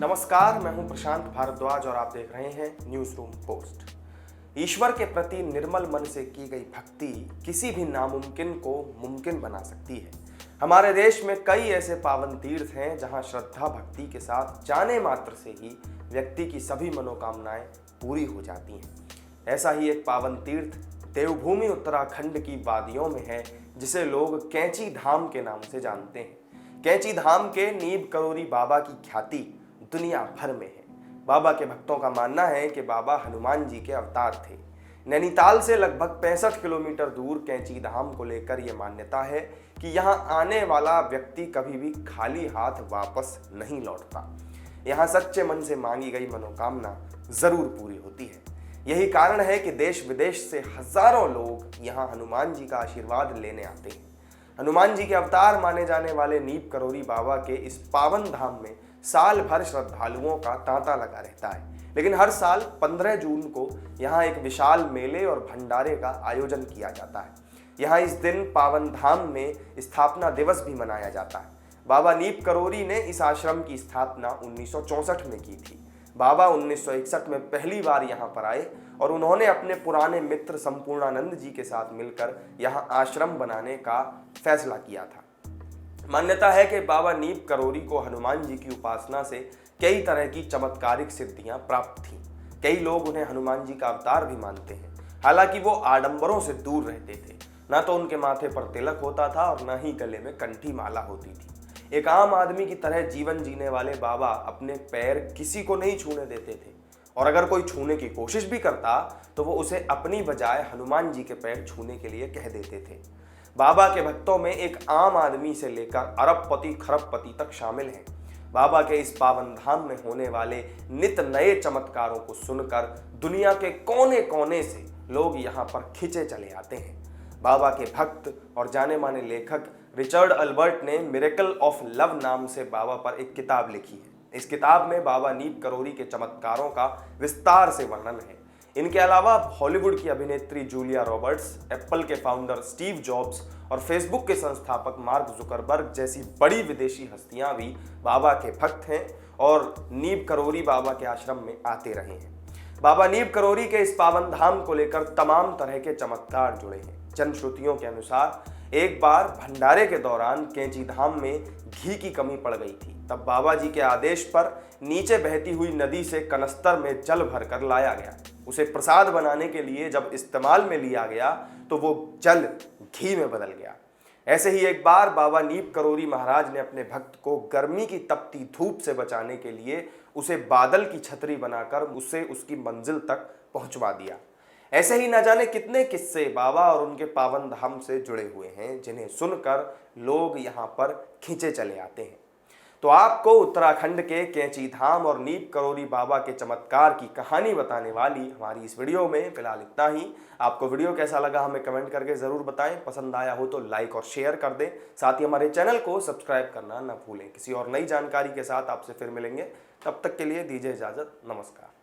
नमस्कार, मैं हूं प्रशांत भारद्वाज और आप देख रहे हैं न्यूज रूम पोस्ट। ईश्वर के प्रति निर्मल मन से की गई भक्ति किसी भी नामुमकिन को मुमकिन बना सकती है। हमारे देश में कई ऐसे पावन तीर्थ हैं जहां श्रद्धा भक्ति के साथ जाने मात्र से ही व्यक्ति की सभी मनोकामनाएं पूरी हो जाती हैं। ऐसा ही एक पावन तीर्थ देवभूमि उत्तराखंड की वादियों में है, जिसे लोग कैंची धाम के नाम से जानते हैं। कैंची धाम के नीब करोरी बाबा की ख्याति दुनिया भर में है। बाबा के भक्तों का मानना है कि बाबा हनुमान जी के अवतार थे। नैनीताल से लगभग 65 किलोमीटर दूर कैंची धाम को लेकर यह मान्यता है कि यहाँ आने वाला व्यक्ति कभी भी खाली हाथ वापस नहीं लौटता। यहाँ सच्चे मन से मांगी गई मनोकामना जरूर पूरी होती है। यही कारण है कि देश विदेश से हजारों लोग यहाँ हनुमान जी का आशीर्वाद लेने आते हैं। हनुमान जी के अवतार माने जाने वाले नीब करोरी बाबा के इस पावन धाम में साल भर श्रद्धालुओं का तांता लगा रहता है, लेकिन हर साल 15 जून को यहाँ एक विशाल मेले और भंडारे का आयोजन किया जाता है। यहाँ इस दिन पावन धाम में स्थापना दिवस भी मनाया जाता है। बाबा नीब करोरी ने इस आश्रम की स्थापना 1964 में की थी। बाबा 1961 में पहली बार यहाँ पर आए और उन्होंने अपने पुराने मित्र संपूर्णानंद जी के साथ मिलकर यहाँ आश्रम बनाने का फैसला किया था। मान्यता है कि बाबा नीब करोरी को हनुमान जी की उपासना से कई तरह की चमत्कारिक सिद्धियां प्राप्त थीं। कई लोग उन्हें हनुमान जी का अवतार भी मानते हैं। हालांकि वो आडंबरों से दूर रहते थे। न तो उनके माथे पर तिलक होता था और न ही गले में कंठी माला होती थी। एक आम आदमी की तरह जीवन जीने वाले बाबा अपने पैर किसी को नहीं छूने देते थे, और अगर कोई छूने की कोशिश भी करता तो वो उसे अपनी बजाय हनुमान जी के पैर छूने के लिए कह देते थे। बाबा के भक्तों में एक आम आदमी से लेकर अरबपति खरबपति तक शामिल हैं। बाबा के इस पावन धाम में होने वाले नित नए चमत्कारों को सुनकर दुनिया के कोने कोने से लोग यहाँ पर खिंचे चले आते हैं। बाबा के भक्त और जाने माने लेखक रिचर्ड अल्बर्ट ने मिरेकल ऑफ लव नाम से बाबा पर एक किताब लिखी है। इस किताब में बाबा नीब करोरी के चमत्कारों का विस्तार से वर्णन है। इनके अलावा हॉलीवुड की अभिनेत्री जूलिया रॉबर्ट्स, एप्पल के फाउंडर स्टीव जॉब्स और फेसबुक के संस्थापक मार्क जुकरबर्ग जैसी बड़ी विदेशी हस्तियां भी बाबा के भक्त हैं और नीब करोरी बाबा के आश्रम में आते रहे हैं। बाबा नीब करोरी के इस पावन धाम को लेकर तमाम तरह के चमत्कार जुड़े हैं। जनश्रुतियों के अनुसार एक बार भंडारे के दौरान कैंची धाम में घी की कमी पड़ गई थी। तब बाबा जी के आदेश पर नीचे बहती हुई नदी से कनस्तर में जल भरकर लाया गया। उसे प्रसाद बनाने के लिए जब इस्तेमाल में लिया गया तो वो जल घी में बदल गया। ऐसे ही एक बार बाबा नीब करोरी महाराज ने अपने भक्त को गर्मी की तपती धूप से बचाने के लिए उसे बादल की छतरी बनाकर उसे उसकी मंजिल तक पहुंचवा दिया। ऐसे ही न जाने कितने किस्से बाबा और उनके पावन धाम से जुड़े हुए हैं, जिन्हें सुनकर लोग यहाँ पर खींचे चले आते हैं। तो आपको उत्तराखंड के कैंची धाम और नीब करोरी बाबा के चमत्कार की कहानी बताने वाली हमारी इस वीडियो में फिलहाल इतना ही। आपको वीडियो कैसा लगा हमें कमेंट करके ज़रूर बताएं। पसंद आया हो तो लाइक और शेयर कर दें। साथ ही हमारे चैनल को सब्सक्राइब करना न भूलें। किसी और नई जानकारी के साथ आपसे फिर मिलेंगे। तब तक के लिए दीजिए इजाज़त। नमस्कार।